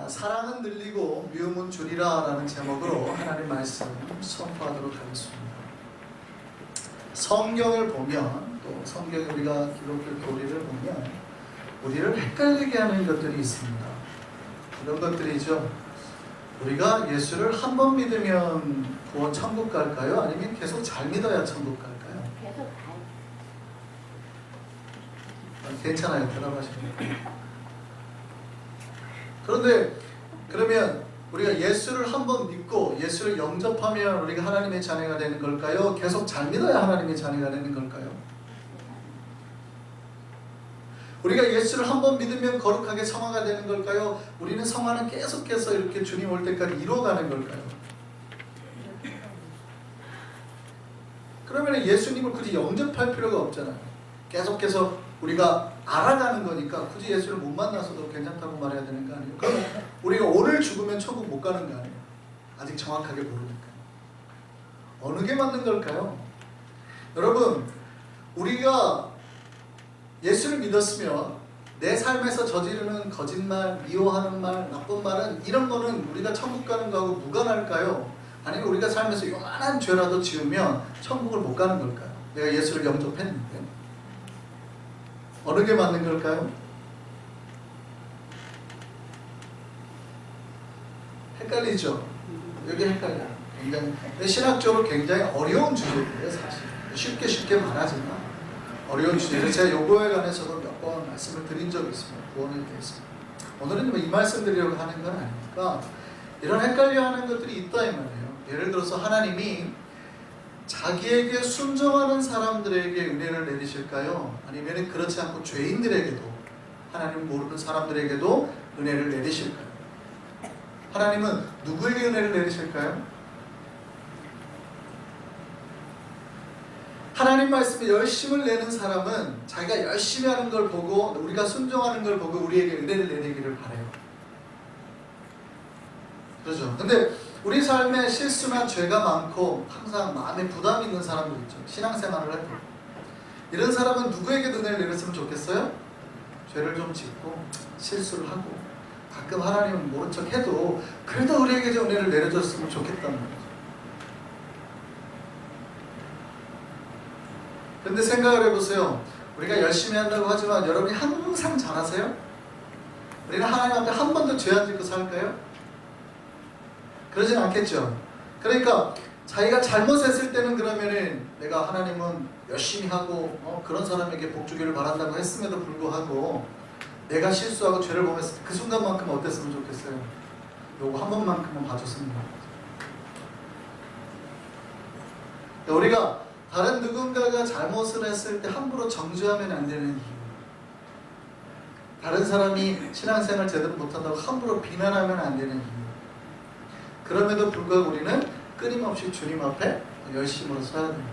사랑은 늘리고 미움은 줄이라 라는 제목으로 하나님 말씀 선포하도록 하겠습니다. 성경을 보면, 또 성경에 우리가 기록된 도리를 보면 우리를 헷갈리게 하는 것들이 있습니다. 이런 것들이죠. 우리가 예수를 한 번 믿으면 구원 천국 갈까요? 아니면 계속 잘 믿어야 천국 갈까요? 계속 가요. 괜찮아요. 대답하십니까? 그런데 그러면 우리가 예수를 한 번 믿고 예수를 영접하면 우리가 하나님의 자녀가 되는 걸까요? 계속 잘 믿어야 하나님의 자녀가 되는 걸까요? 우리가 예수를 한 번 믿으면 거룩하게 성화가 되는 걸까요? 우리는 성화는 계속해서 이렇게 주님 올 때까지 이루어가는 걸까요? 그러면 예수님을 굳이 영접할 필요가 없잖아요. 계속해서 우리가 알아가는 거니까 굳이 예수를 못 만나서도 괜찮다고 말해야 되는 거 아니에요? 그럼 우리가 오늘 죽으면 천국 못 가는 거 아니에요? 아직 정확하게 모르니까. 어느 게 맞는 걸까요? 여러분, 우리가 예수를 믿었으면 내 삶에서 저지르는 거짓말, 미워하는 말, 나쁜 말은 이런 거는 우리가 천국 가는 거하고 무관할까요? 아니면 우리가 삶에서 요만한 죄라도 지으면 천국을 못 가는 걸까요? 내가 예수를 영접했는데 어느 게 맞는 걸까요? 헷갈리죠? 여기 헷갈려요. 굉장히 신학적으로 굉장히 어려운 주제예요, 사실. 쉽게 말하지만 어려운 주제를 제가 요거에 관해서도 몇 번 말씀을 드린 적이 있습니다. 구원에 대해서. 오늘은 이 말씀 드리려고 하는 건 아니니까 이런 헷갈려하는 것들이 있다 이 말이에요. 예를 들어서 하나님이 자기에게 순종하는 사람들에게 은혜를 내리실까요? 아니면 그렇지 않고 죄인들에게도, 하나님 모르는 사람들에게도 은혜를 내리실까요? 하나님은 누구에게 은혜를 내리실까요? 하나님 말씀에 열심을 내는 사람은 자기가 열심히 하는 걸 보고, 우리가 순종하는 걸 보고 우리에게 은혜를 내리기를 바라요. 그렇죠? 근데 우리 삶에 실수나 죄가 많고 항상 마음에 부담이 있는 사람들 있죠. 신앙생활을 할 때 이런 사람은 누구에게 은혜를 내렸으면 좋겠어요? 죄를 좀 짓고 실수를 하고 가끔 하나님은 모른 척 해도 그래도 우리에게 좀 은혜를 내려줬으면 좋겠다는 거죠. 그런데 생각을 해보세요. 우리가 열심히 한다고 하지만 여러분이 항상 잘하세요? 우리는 하나님 앞에 한 번도 죄 안 짓고 살까요? 그러진 않겠죠. 그러니까 자기가 잘못했을 때는 그러면은 내가 하나님은 열심히 하고 그런 사람에게 복 주기를 바란다고 했음에도 불구하고 내가 실수하고 죄를 범했을 때 그 순간만큼 어땠으면 좋겠어요? 요거 한 번만큼은 봐줬으면 좋겠어요. 우리가 다른 누군가가 잘못을 했을 때 함부로 정죄하면 안 되는 이유, 다른 사람이 신앙생활 제대로 못한다고 함부로 비난하면 안 되는 이유, 그럼에도 불구하고 우리는 끊임없이 주님 앞에 열심으로 서야 됩니다.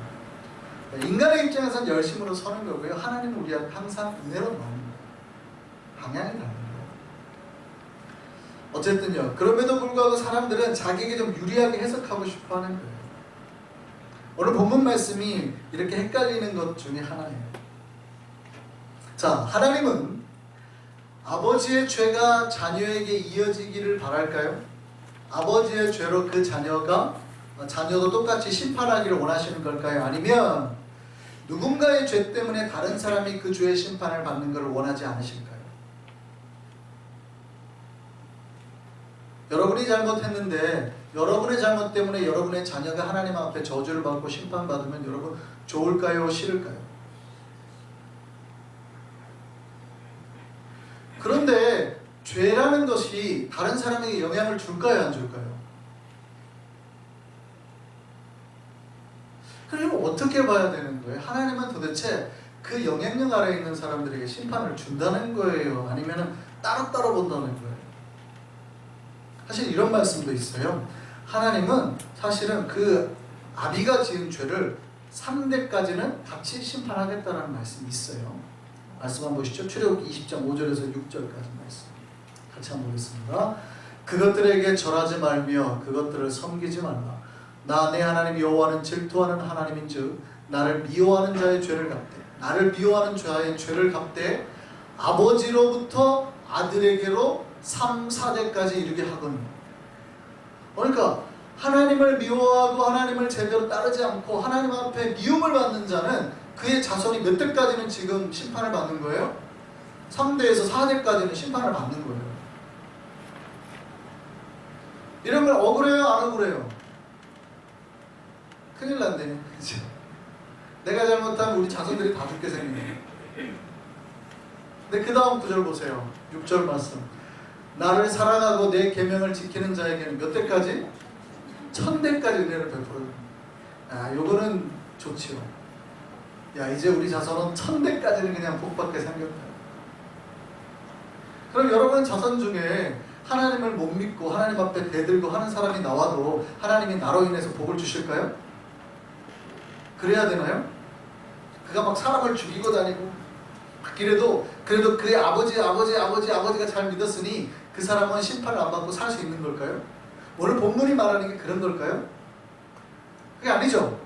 인간의 입장에서는 열심으로 서는 거고요. 하나님은 우리 앞에 항상 은혜로 넣는 거예요. 방향이 다른 거예요. 어쨌든요. 그럼에도 불구하고 사람들은 자기에게 좀 유리하게 해석하고 싶어 하는 거예요. 오늘 본문 말씀이 이렇게 헷갈리는 것 중에 하나예요. 자, 하나님은 아버지의 죄가 자녀에게 이어지기를 바랄까요? 아버지의 죄로 그 자녀도 똑같이 심판하기를 원하시는 걸까요? 아니면 누군가의 죄 때문에 다른 사람이 그 죄의 심판을 받는 것을 원하지 않으실까요? 여러분이 잘못했는데 여러분의 잘못 때문에 여러분의 자녀가 하나님 앞에 저주를 받고 심판받으면 여러분 좋을까요? 싫을까요? 그런데 죄라는 것이 다른 사람에게 영향을 줄까요? 안 줄까요? 그럼 어떻게 봐야 되는 거예요? 하나님은 도대체 그 영향력 아래에 있는 사람들에게 심판을 준다는 거예요? 아니면 따로따로 본다는 거예요? 사실 이런 말씀도 있어요. 하나님은 사실은 그 아비가 지은 죄를 3대까지는 같이 심판하겠다는 말씀이 있어요. 말씀 한번 보시죠. 출애굽기 20장 5절에서 6절까지 말씀 같이 한번 보겠습니다. 그것들에게 절하지 말며 그것들을 섬기지 말라. 나 내 하나님 여호와는 질투하는 하나님인즉 나를 미워하는 자의 죄를 갚되, 나를 미워하는 자의 죄를 갚되 아버지로부터 아들에게로 3, 4대까지 이르게 하거니와. 그러니까 하나님을 미워하고 하나님을 제대로 따르지 않고 하나님 앞에 미움을 받는 자는 그의 자손이 몇 대까지는 지금 심판을 받는 거예요? 3대에서 4대까지는 심판을 받는 거예요. 이러면 억울해요? 안 억울해요? 큰일 났네. 그치? 내가 잘못하면 우리 자손들이 다 죽게 생기네. 근데 그 다음 구절 보세요. 6절 말씀. 나를 사랑하고 내 계명을 지키는 자에게는 몇 대까지? 1000대까지 은혜를 베풀어줍니다. 아, 요거는 좋지요. 야, 이제 우리 자손은 1000대까지는 그냥 복받게 생겼다. 그럼 여러분 자손 중에 하나님을 못 믿고 하나님 앞에 대들고 하는 사람이 나와도 하나님이 나로 인해서 복을 주실까요? 그래야 되나요? 그가 막 사람을 죽이고 다니고 그래도 그의 아버지가 잘 믿었으니 그 사람은 심판을 안 받고 살 수 있는 걸까요? 오늘 본문이 말하는 게 그런 걸까요? 그게 아니죠.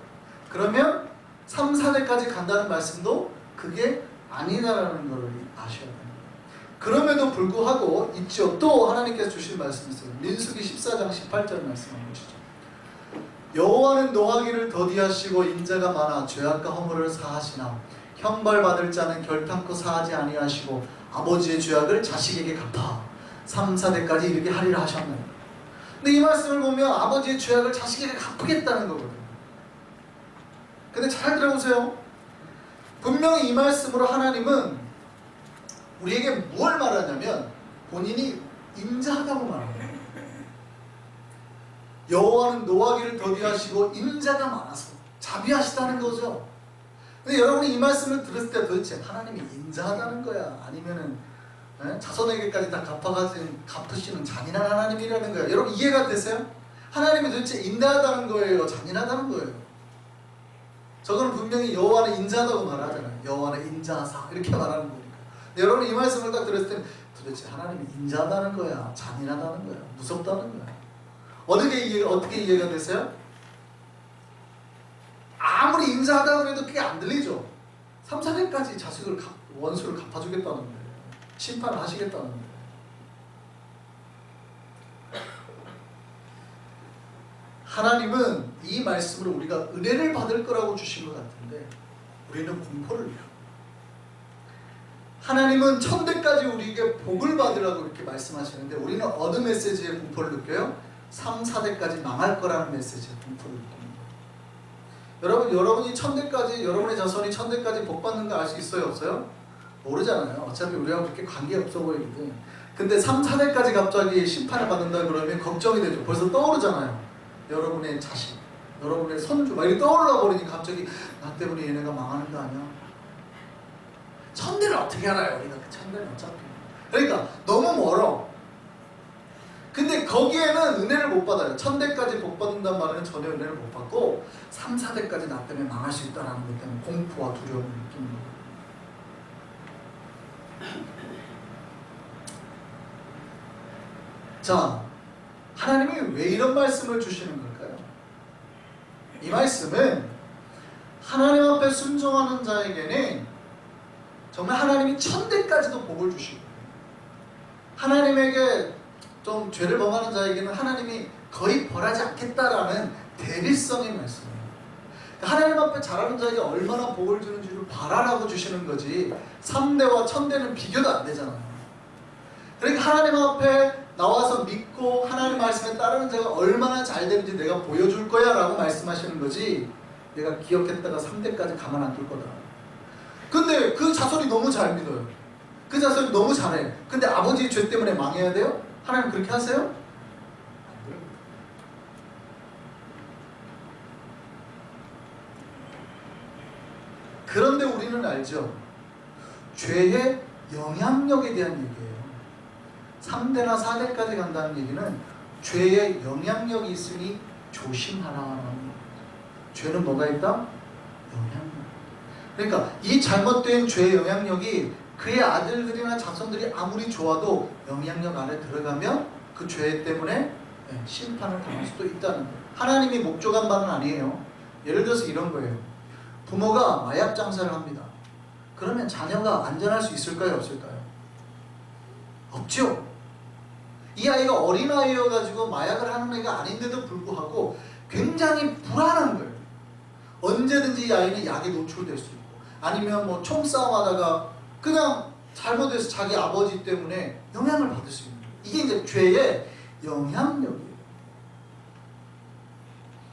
그러면 3, 4대까지 간다는 말씀도 그게 아니다라는 걸 아셔야 됩니다. 그럼에도 불구하고 있죠. 또 하나님께서 주신 말씀이 있어요. 민수기 14장 18절 말씀 한번 보시죠. 여호와는 노하기를 더디하시고 인자가 많아 죄악과 허물을 사하시나 형벌받을 자는 결탄코 사하지 아니하시고 아버지의 죄악을 자식에게 갚아 3, 4대까지 이르게 하리라 하셨나요? 근데 이 말씀을 보면 아버지의 죄악을 자식에게 갚겠다는 거거든요. 근데 잘 들어보세요. 분명히 이 말씀으로 하나님은 우리에게 무엇을 말하냐면 본인이 인자하다고 말합니다. 여호와는 노하기를 더디하시고 인자가 많아서 자비하시다는 거죠. 근데 여러분이 이 말씀을 들었을 때 도대체 하나님이 인자하다는 거야? 아니면은 자손에게까지 다 갚으시는 잔인한 하나님이라는 거야? 여러분 이해가 되세요? 하나님이 도대체 인자하다는 거예요? 잔인하다는 거예요? 저거는 분명히 여호와는 인자하다고 말하잖아요. 여호와는 인자하사 이렇게 말하는 거니까. 여러분 이 말씀을 딱 들었을 때 도대체 하나님이 인자하다는 거야? 잔인하다는 거야? 무섭다는 거야? 어떻게 이해가 되세요? 아무리 인자하다고 해도 그게 안 들리죠. 3, 4대까지 원수를 갚아주겠다는 거예요. 심판을 하시겠다는 거예요. 하나님은 이 말씀으로 우리가 은혜를 받을 거라고 주신 것 같은데 우리는 공포를 해요. 하나님은 1000대까지 우리에게 복을 받으라고 이렇게 말씀하시는데 우리는 어느 메시지에 공포를 느껴요? 3, 4대까지 망할 거라는 메시지에 공포를 느낍니다. 여러분이 1000대까지 여러분의 자손이 1000대까지 복 받는 거 알 수 있어요? 없어요? 모르잖아요. 어차피 우리하고 그렇게 관계없어 보이거든. 근데 3, 4대까지 갑자기 심판을 받는다 그러면 걱정이 되죠. 벌써 떠오르잖아요. 여러분의 자식, 여러분의 손주 막 이렇게 떠올라 버리니 갑자기 나 때문에 얘네가 망하는 거 아니야? 1000대를 어떻게 알아요? 우리가 그 1000대는 어차피. 그러니까 너무 멀어. 근데 거기에는 은혜를 못 받아요. 1000대까지 복 받는다는 말에는 전혀 은혜를 못 받고 3, 4대까지 나 때문에 망할 수 있다는 것 때문에 공포와 두려움을 느끼는 거예요. 자, 하나님이 왜 이런 말씀을 주시는 걸까요? 이 말씀은 하나님 앞에 순종하는 자에게는 정말 하나님이 1000대까지도 복을 주시고 하나님에게 좀 죄를 범하는 자에게는 하나님이 거의 벌하지 않겠다라는 대리성의 말씀이에요. 하나님 앞에 잘하는 자에게 얼마나 복을 주는지를 바라라고 주시는 거지 3대와 1000대는 비교도 안 되잖아요. 그러니까 하나님 앞에 나와서 믿고 하나님 말씀에 따르는 자가 얼마나 잘 되는지 내가 보여줄 거야 라고 말씀하시는 거지 내가 기억했다가 3대까지 가만 안 둘 거다. 근데 그 자손이 너무 잘 믿어요. 그 자손이 너무 잘해. 근데 아버지의 죄 때문에 망해야 돼요? 하나님 그렇게 하세요? 안 돼요. 그런데 우리는 알죠. 죄의 영향력에 대한 얘기예요. 3대나 4대까지 간다는 얘기는 죄의 영향력이 있으니 조심하라는 거예요. 죄는 뭐가 있다? 영향력. 그러니까 이 잘못된 죄의 영향력이 그의 아들들이나 자손들이 아무리 좋아도 영향력 안에 들어가면 그 죄 때문에 심판을 당할 수도 있다는 거예요. 하나님이 목적한 바는 아니에요. 예를 들어서 이런 거예요. 부모가 마약 장사를 합니다. 그러면 자녀가 안전할 수 있을까요? 없을까요? 없죠. 이 아이가 어린아이여가지고 마약을 하는 애가 아닌데도 불구하고 굉장히 불안한 거예요. 언제든지 이 아이는 약에 노출될 수 있고, 아니면 뭐 총싸움하다가 그냥 잘못해서 자기 아버지 때문에 영향을 받을 수 있는 거예요. 이게 이제 죄의 영향력이에요.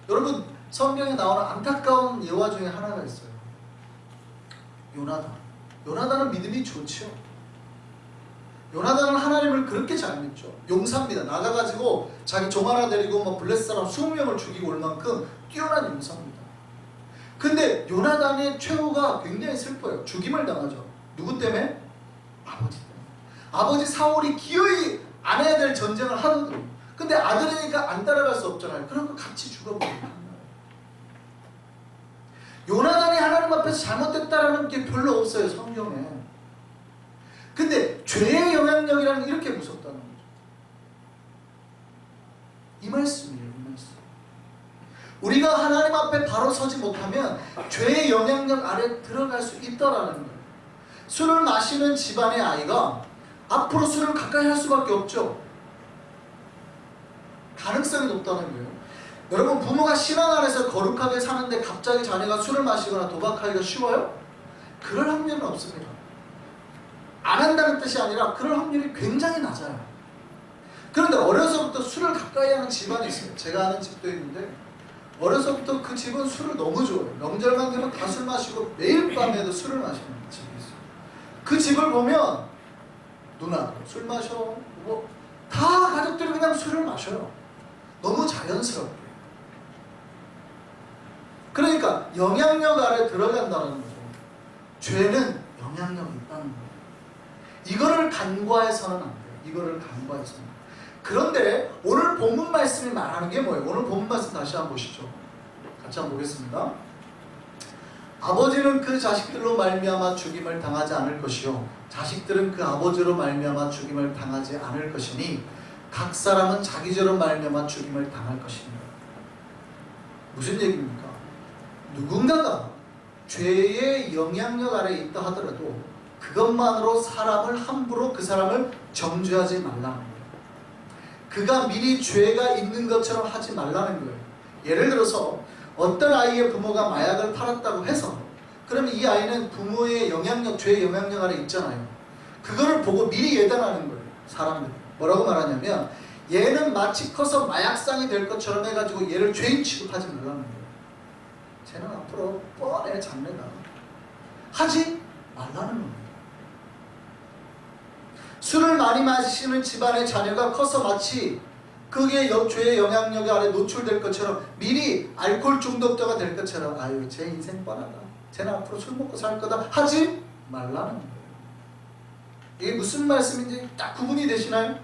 여러분, 성경에 나오는 안타까운 예화 중에 하나가 있어요. 요나단은 믿음이 좋죠. 요나단은 하나님을 그렇게 잘 믿죠. 용사입니다. 나가가지고 자기 종 하나 데리고 뭐 블레셋 사람 20명을 죽이고 올 만큼 뛰어난 용사입니다. 근데 요나단의 최후가 굉장히 슬퍼요. 죽임을 당하죠. 누구 때문에? 아버지 때문에. 아버지 사울이 기어이 안 해야 될 전쟁을 하거든요. 근데 아들이니까 안 따라갈 수 없잖아요. 그러니까 같이 죽어버리는 거예요. 요나단이 하나님 앞에서 잘못됐다라는 게 별로 없어요, 성경에. 근데 죄의 영향력이라는 게 이렇게 무섭다는 거죠. 이 말씀이에요, 이 말씀. 우리가 하나님 앞에 바로 서지 못하면 죄의 영향력 아래 들어갈 수 있다라는 거예요. 술을 마시는 집안의 아이가 앞으로 술을 가까이 할 수밖에 없죠. 가능성이 높다는 거예요. 여러분, 부모가 신앙 안에서 거룩하게 사는데 갑자기 자녀가 술을 마시거나 도박하기가 쉬워요? 그럴 확률은 없습니다. 안 한다는 뜻이 아니라 그럴 확률이 굉장히 낮아요. 그런데 어려서부터 술을 가까이 하는 집안이 있어요. 제가 아는 집도 있는데 어려서부터 그 집은 술을 너무 좋아해요. 명절만 되면 다 술 마시고 매일 밤에도 술을 마시는 집이 있어요. 그 집을 보면 누나도 술 마셔, 뭐 다 가족들이 그냥 술을 마셔요. 너무 자연스럽게. 그러니까 영향력 아래 들어간다는 거죠. 죄는 영향력이 있다는 거예요. 이거를 간과해서는 안 돼요. 이거를 간과해서는. 그런데 오늘 본문 말씀이 말하는 게 뭐예요? 오늘 본문 말씀 다시 한번 보시죠. 같이 한번 보겠습니다. 아버지는 그 자식들로 말미암아 죽임을 당하지 않을 것이요 자식들은 그 아버지로 말미암아 죽임을 당하지 않을 것이니 각 사람은 자기 죄로 말미암아 죽임을 당할 것입니다. 무슨 얘기입니까? 누군가가 죄의 영향력 아래 있다 하더라도 그것만으로 사람을 함부로 그 사람을 정죄하지 말라는 거예요. 그가 미리 죄가 있는 것처럼 하지 말라는 거예요. 예를 들어서 어떤 아이의 부모가 마약을 팔았다고 해서 그러면 이 아이는 부모의 영향력, 죄의 영향력 아래 있잖아요. 그거를 보고 미리 예단하는 거예요. 사람들이. 뭐라고 말하냐면 얘는 마치 커서 마약상이 될 것처럼 해가지고 얘를 죄인 취급하지 말라는 거예요. 쟤는 앞으로 뻔해 장래가. 하지 말라는 겁니다. 술을 많이 마시는 집안의 자녀가 커서 마치 그게 죄의 영향력 아래 노출될 것처럼 미리 알코올 중독자가 될 것처럼 아유 제 인생 뻔하다. 쟤는 앞으로 술 먹고 살 거다. 하지 말라는 거예요. 이게 무슨 말씀인지 딱 구분이 되시나요?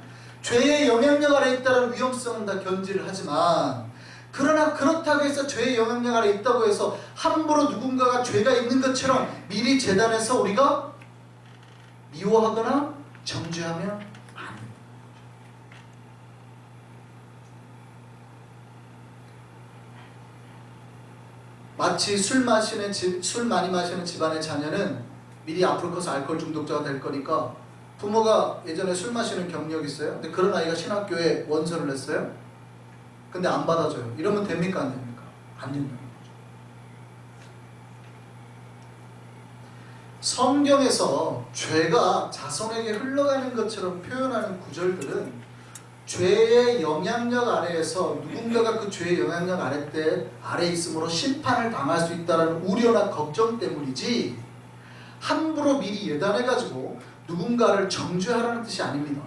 죄의 영향력 아래 있다는 위험성은 다 견지를 하지만 그러나 그렇다고 해서 죄의 영향력 아래 있다고 해서 함부로 누군가가 죄가 있는 것처럼 미리 재단해서 우리가 미워하거나 정죄하면 안 돼요. 마치 술 많이 마시는 집안의 자녀는 미리 앞으로 커서 알코올 중독자가 될 거니까 부모가 예전에 술 마시는 경력이 있어요. 근데 그런 아이가 신학교에 원서를 냈어요. 근데 안 받아줘요. 이러면 됩니까? 안 됩니까? 안 된다는 거죠. 성경에서 죄가 자손에게 흘러가는 것처럼 표현하는 구절들은 죄의 영향력 아래에서 누군가가 그 죄의 영향력 아래 있으므로 심판을 당할 수 있다는 우려나 걱정 때문이지 함부로 미리 예단해가지고 누군가를 정죄하라는 뜻이 아닙니다.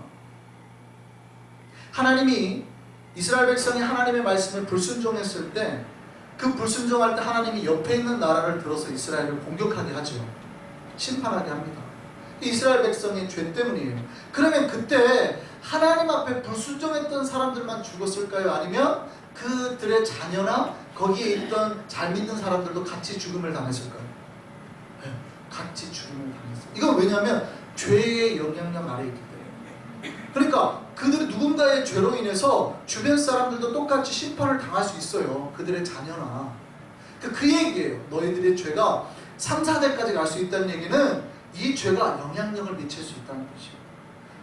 하나님이 이스라엘 백성이 하나님의 말씀에 불순종했을 때 그 불순종할 때 하나님이 옆에 있는 나라를 들어서 이스라엘을 공격하게 하죠. 심판하게 합니다. 이스라엘 백성의 죄 때문이에요. 그러면 그때 하나님 앞에 불순종했던 사람들만 죽었을까요? 아니면 그들의 자녀나 거기에 있던 잘 믿는 사람들도 같이 죽음을 당했을까요? 네, 같이 죽음을 당했어요. 이건 왜냐하면 죄의 영향력 아래에 있기 때문에. 그러니까 그들이 누군가의 죄로 인해서 주변 사람들도 똑같이 심판을 당할 수 있어요. 그들의 자녀나. 그 얘기예요. 너희들의 죄가 3, 4대까지 갈 수 있다는 얘기는 이 죄가 영향력을 미칠 수 있다는 것이에요.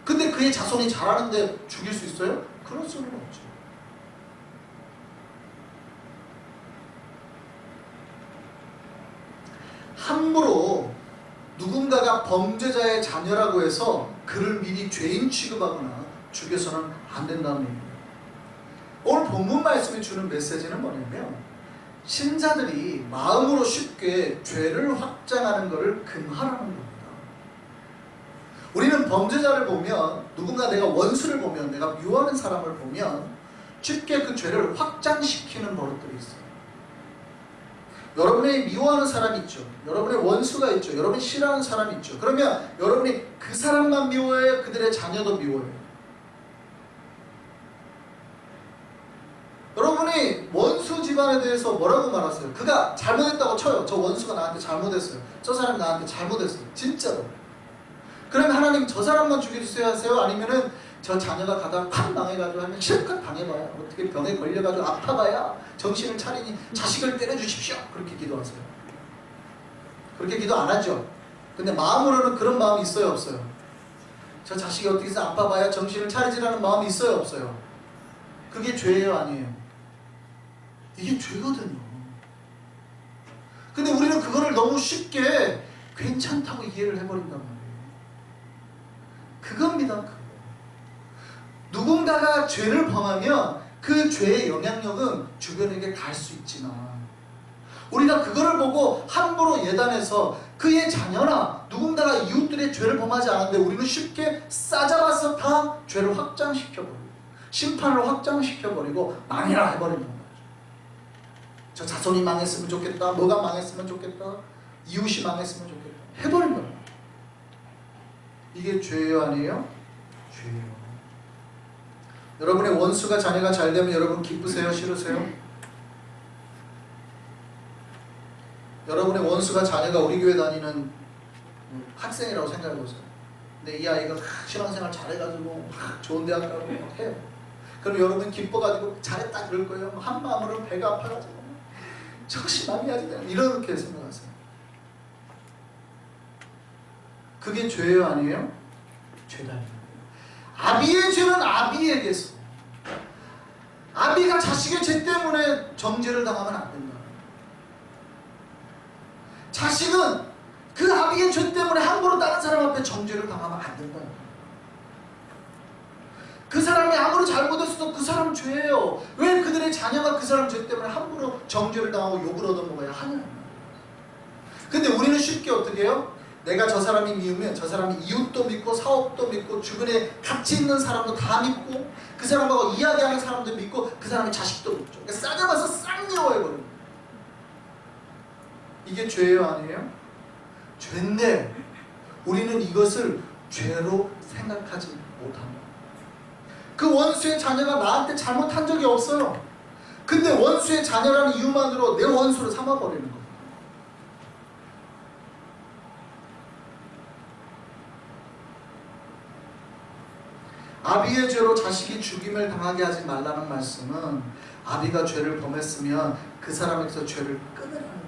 근데 그의 자손이 잘하는데 죽일 수 있어요? 그럴 수는 없죠. 함부로 누군가가 범죄자의 자녀라고 해서 그를 미리 죄인 취급하거나 죽여서는 안 된다는 얘기입니다. 오늘 본문 말씀이 주는 메시지는 뭐냐면 신자들이 마음으로 쉽게 죄를 확장하는 것을 금하라는 겁니다. 우리는 범죄자를 보면, 누군가 내가 원수를 보면, 내가 미워하는 사람을 보면 쉽게 그 죄를 확장시키는 버릇들이 있어요. 여러분이 미워하는 사람이 있죠. 여러분의 원수가 있죠. 여러분이 싫어하는 사람이 있죠. 그러면 여러분이 그 사람만 미워해요? 그들의 자녀도 미워해요? 여러분이 원수 집안에 대해서 뭐라고 말하세요? 그가 잘못했다고 쳐요. 저 원수가 나한테 잘못했어요. 저 사람이 나한테 잘못했어요. 진짜로. 그러면 하나님 저 사람만 죽여주세요 하세요? 아니면은 저 자녀가 가다가 팍 망해가지고 하면 실컷 당해봐야, 어떻게 병에 걸려가지고 아파봐야 정신을 차리니 자식을 때려주십시오. 그렇게 기도하세요. 그렇게 기도 안 하죠. 근데 마음으로는 그런 마음이 있어요, 없어요? 저 자식이 어떻게 해서 아파봐야 정신을 차리지라는 마음이 있어요, 없어요? 그게 죄예요, 아니에요? 이게 죄거든요. 근데 우리는 그거를 너무 쉽게 괜찮다고 이해를 해버린단 말이에요. 그겁니다. 그거. 누군가가 죄를 범하면 그 죄의 영향력은 주변에게 갈 수 있지만 우리가 그거를 보고 함부로 예단해서 그의 자녀나 누군가가 이웃들의 죄를 범하지 않았는데 우리는 쉽게 싸잡아서 다 죄를 확장시켜버리고 심판을 확장시켜버리고 망해라 해버리는 거죠. 저 자손이 망했으면 좋겠다, 뭐가 망했으면 좋겠다, 이웃이 망했으면 좋겠다 해버린 거예요. 이게 죄예요, 아니에요? 죄예요. 여러분의 원수가 자녀가 잘 되면 여러분 기쁘세요, 싫으세요? 여러분의 원수가 자녀가 우리 교회 다니는 학생이라고 생각해 보세요. 근데 이 아이가 신앙생활 잘해가지고 좋은 대학 가고 막 해요. 그럼 여러분 기뻐가지고 잘했다 그럴 거예요. 한 마음으로 배가 아파가지고 저것이 마음이 아직 이렇게 생각하세요. 그게 죄예요, 아니에요? 죄다. 아비의 죄는 아비에게서, 아비가 자식의 죄 때문에 정죄를 당하면 안 된다. 자식은 그 아비의 죄 때문에 함부로 다른 사람 앞에 정죄를 당하면 안 된다. 그 사람이 아무리 잘못했어도 그 사람 죄예요. 왜 그들의 자녀가 그 사람 죄 때문에 함부로 정죄를 당하고 욕을 얻어먹어야 하냐. 근데 우리는 쉽게 어떻게 해요? 내가 저 사람이 미우면 저 사람이 이웃도 믿고 사업도 믿고 주변에 같이 있는 사람도 다 믿고 그 사람하고 이야기하는 사람도 믿고 그 사람의 자식도 믿죠. 그러니까 싸잡아서 싹 미워해버려요. 이게 죄예요, 아니에요? 죄인데 우리는 이것을 죄로 생각하지 못합니다. 그 원수의 자녀가 나한테 잘못한 적이 없어요. 근데 원수의 자녀라는 이유만으로 내 원수를 삼아버리는 거예요. 아비의 죄로 자식이 죽임을 당하게 하지 말라는 말씀은 아비가 죄를 범했으면 그 사람에게서 죄를 끊으라는 거예요.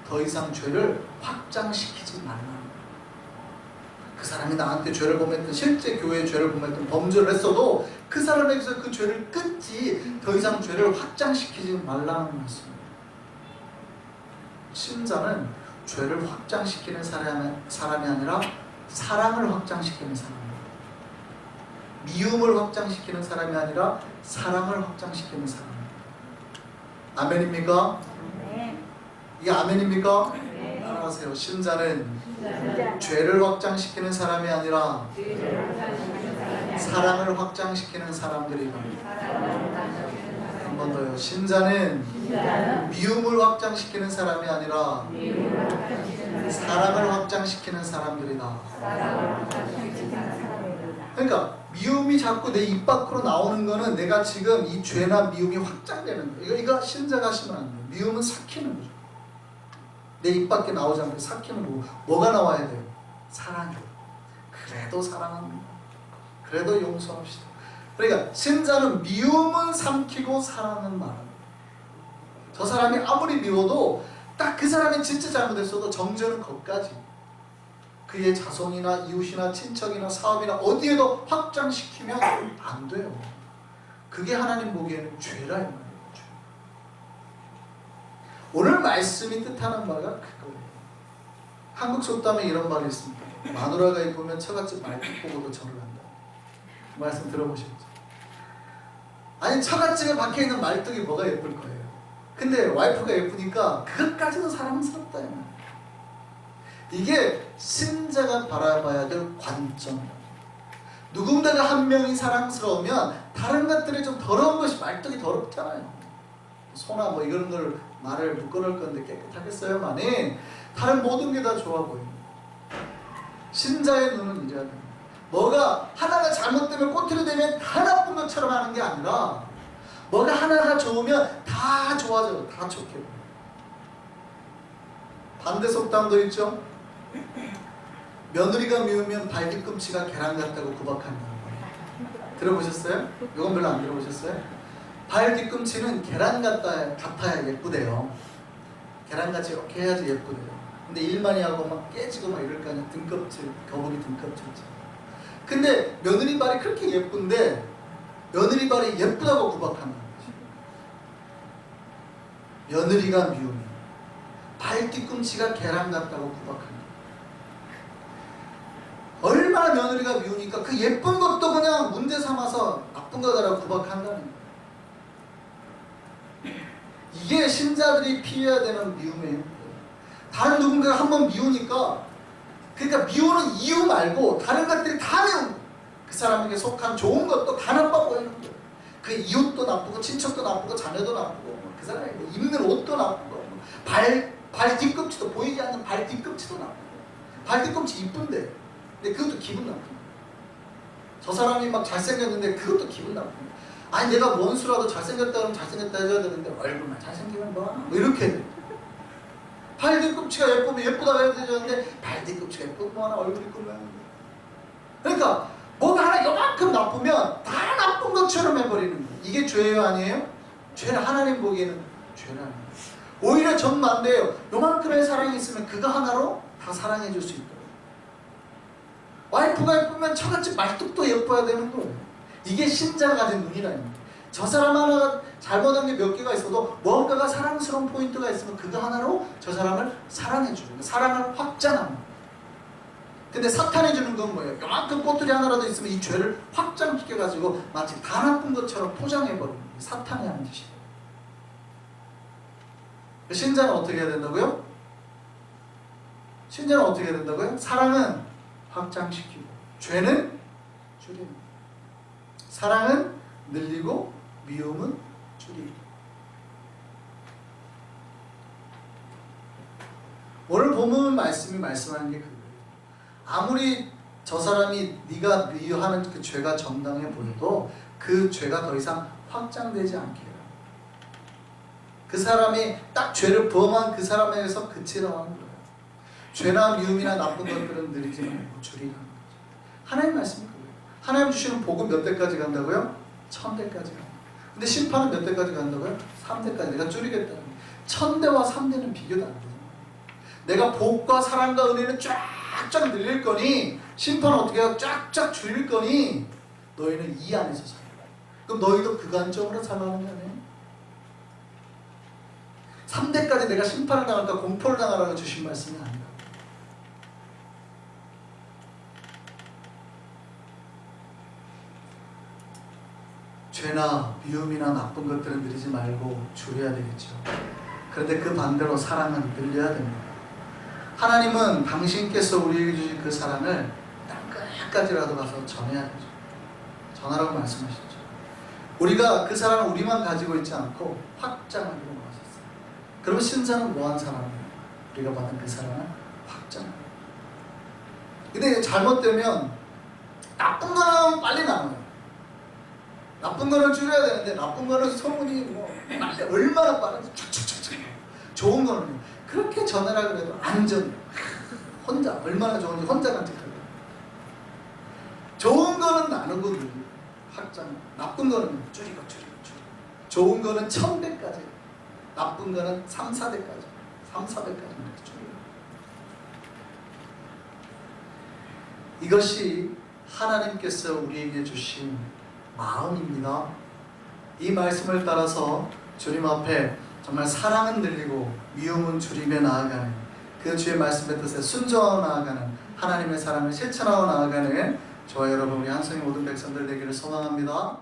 더 이상 죄를 확장시키지 말라는 거예요. 그 사람이 나한테 죄를 범했던, 실제 교회에 죄를 범했던, 범죄를 했어도 그 사람에게서 그 죄를 끊지 더 이상 죄를 확장시키지 말라는 말씀이에요. 신자는 죄를 확장시키는 사람이 아니라 사랑을 확장시키는 사람입니다. 미움을 확장시키는 사람이 아니라 사랑을 확장시키는 사람입니다. 아멘입니까? 네. 이게 아멘입니까? 네. 따라하세요. 신자는 죄를 확장시키는 사람이 아니라 사랑을 확장시키는 사람들이다. 한 번 더요. 신자는 미움을 확장시키는 사람이 아니라 사랑을 확장시키는 사람들이다. 그러니까 미움이 자꾸 내 입 밖으로 나오는 거는 내가 지금 이 죄나 미움이 확장되는 거예요. 이거 신자가 하시면 안 돼요. 미움은 삭히는 거죠. 내 입 밖에 나오지 않고 삭히는 거고, 뭐가 나와야 돼요? 사랑이에요. 그래도 사랑합니다. 그래도 용서합시다. 그러니까 신자는 미움은 삼키고 사랑은 말합니다. 저 사람이 아무리 미워도 딱 그 사람이 진짜 잘못했어도 정죄는 거기까지. 그의 자손이나 이웃이나 친척이나 사업이나 어디에도 확장시키면 안 돼요. 그게 하나님 보기에는 죄라 이 말이에요. 죄. 오늘 말씀이 뜻하는 바가 그거예요. 한국 속담에 이런 말이 있습니다. 마누라가 예쁘면 처갓집 말뚝 보고도 절을 한다. 그 말씀 들어보셨죠? 아니 처갓집에 박혀있는 말뚝이 뭐가 예쁠 거예요. 근데 와이프가 예쁘니까 그것까지도 사랑스럽다. 이게 신자가 바라봐야 될 관점. 누군가가 한 명이 사랑스러우면 다른 것들이 좀 더러운 것이 말뚝이 더럽잖아요. 소나 뭐 이런 걸 말을 묶어놓을 건데 깨끗하겠어요? 만이 다른 모든 게 다 좋아 보입니다. 신자의 눈은 이래야 됩니다. 뭐가 하나가 잘못되면 꼬투리 되면 다 나쁜 것처럼 하는 게 아니라 뭐가 하나가 좋으면 다 좋아져요. 다 좋게. 반대 속담도 있죠. 며느리가 미우면 발뒤꿈치가 계란 같다고 구박한다. 들어보셨어요? 이건 별로 안 들어보셨어요? 발뒤꿈치는 계란 같아야 예쁘대요. 계란같이 이렇게 해야지 예쁘대요. 근데 일 많이 하고 막 깨지고 막 이럴 거 아니야. 등껍질, 거북이 등껍질이죠. 근데 며느리 발이 그렇게 예쁜데 며느리 발이 예쁘다고 구박하는 거지. 며느리가 미우면 발뒤꿈치가 계란 같다고 구박하는 거야. 얼마나 며느리가 미우니까 그 예쁜 것도 그냥 문제 삼아서 나쁜 거다라고 구박한다는 거야. 이게 신자들이 피해야 되는 미움이에요. 다른 누군가가 한번 미우니까 그러니까 미우는 이유 말고 다른 것들이 다 미운 거예요. 그 사람에게 속한 좋은 것도 다 나빠 보이는 거예요. 그 이웃도 나쁘고 친척도 나쁘고 자녀도 나쁘고 그 사람의 입는 옷도 나쁘고 발 뒤꿈치도 보이지 않는 발 뒤꿈치도 나쁘고 발 뒤꿈치 이쁜데 근데 그것도 기분 나쁜 거예요. 저 사람이 막 잘생겼는데 그것도 기분 나쁜 거예요. 아니 내가 원수라도 잘생겼다 그러면 잘생겼다 해줘야 되는데 얼굴만 잘생기면 뭐 이렇게 돼. 발 뒤꿈치가 예쁘면 예쁘다고 해야 되는데 발 뒤꿈치가 예쁘면 뭐하나 얼굴이 꾸며야 그러니까 뭐가 하나 요만큼 나쁘면 다 나쁜 것처럼 해버리는 거예요. 이게 죄예요 아니에요? 죄는 하나님 보기에는 죄라는 거예요. 오히려 정반대예요. 요만큼의 사랑이 있으면 그거 하나로 다 사랑해 줄 수 있다. 와이프가 예쁘면 처갓집 말뚝도 예뻐야 되는 거예요. 이게 신자가 가진 눈이라는 거예요. 저 사람 하나가 잘못한 게 몇 개가 있어도 뭔가가 사랑스러운 포인트가 있으면 그거 하나로 저 사람을 사랑해 주는 거예요. 사랑을 확장하는 거예요. 근데 사탄이 주는 건 뭐예요? 요만큼 꼬투리 하나라도 있으면 이 죄를 확장시켜가지고 마치 다 나쁜 것처럼 포장해버리는 거예요. 사탄이 하는 짓이에요. 신자는 어떻게 해야 된다고요? 신자는 어떻게 해야 된다고요? 사랑은 확장시키고 죄는 줄이는 거예요. 사랑은 늘리고 미움은 줄이고. 오늘 본문 말씀이 말씀하는 게 그거예요. 아무리 저 사람이 네가 미워하는 그 죄가 정당해 보여도 그 죄가 더 이상 확장되지 않게 해요. 그 사람이 딱 죄를 범한 그 사람에게서 그치라고 하는 거예요. 죄나 미움이나 나쁜 것들은 늘리지 말고 줄이라는 거죠. 하나님 말씀이 그거예요. 하나님 주시는 복은 몇 대까지 간다고요? 1000대까지 간다. 근데 심판은 몇 대까지 간다고요? 3대까지. 내가 줄이겠다는 거예요. 1000대와 3대는 비교도 안 되잖아요. 내가 복과 사랑과 은혜는 쫙쫙 늘릴 거니 심판은 어떻게 해요? 쫙쫙 줄일 거니 너희는 이 안에서 살아. 그럼 너희도 그 관점으로 살아가는 거 아니에요? 3대까지 내가 심판을 당할까 공포를 당하라고 주신 말씀이 아니라 죄나 미움이나 나쁜 것들은 늘리지 말고 줄여야 되겠죠. 그런데 그 반대로 사랑은 늘려야 됩니다. 하나님은 당신께서 우리에게 주신 그 사랑을 땅끝까지라도 가서 전해야 되죠. 전하라고 말씀하셨죠. 우리가 그 사랑을 우리만 가지고 있지 않고 확장하기로 하셨어요. 그러면 신자는 뭐한 사람이에요? 우리가 받은 그 사랑을 확장하는. 근데 잘못되면 나쁜 거는 빨리 나와요. 나쁜 거는 줄여야 되는데 나쁜 거는 소문이 뭐 얼마나 빠른지 촥촥촥촥. 좋은 거는 그렇게 전하라 그래도 안 전해. 혼자 얼마나 좋은지 혼자 간직하고. 좋은 거는 나누고 늘리고 확장. 나쁜 거는 줄이고. 좋은 거는 1000대까지. 나쁜 거는 3, 4대까지. 3, 4대까지 줄이고. 이것이 하나님께서 우리에게 주신 마음입니다. 이 말씀을 따라서 주님 앞에 정말 사랑은 늘리고 미움은 줄이며 나아가는 그 주의 말씀의 뜻에 순종하고 나아가는 하나님의 사랑을 실천하고 나아가는 저와 여러분 우리 한성의 모든 백성들 되기를 소망합니다.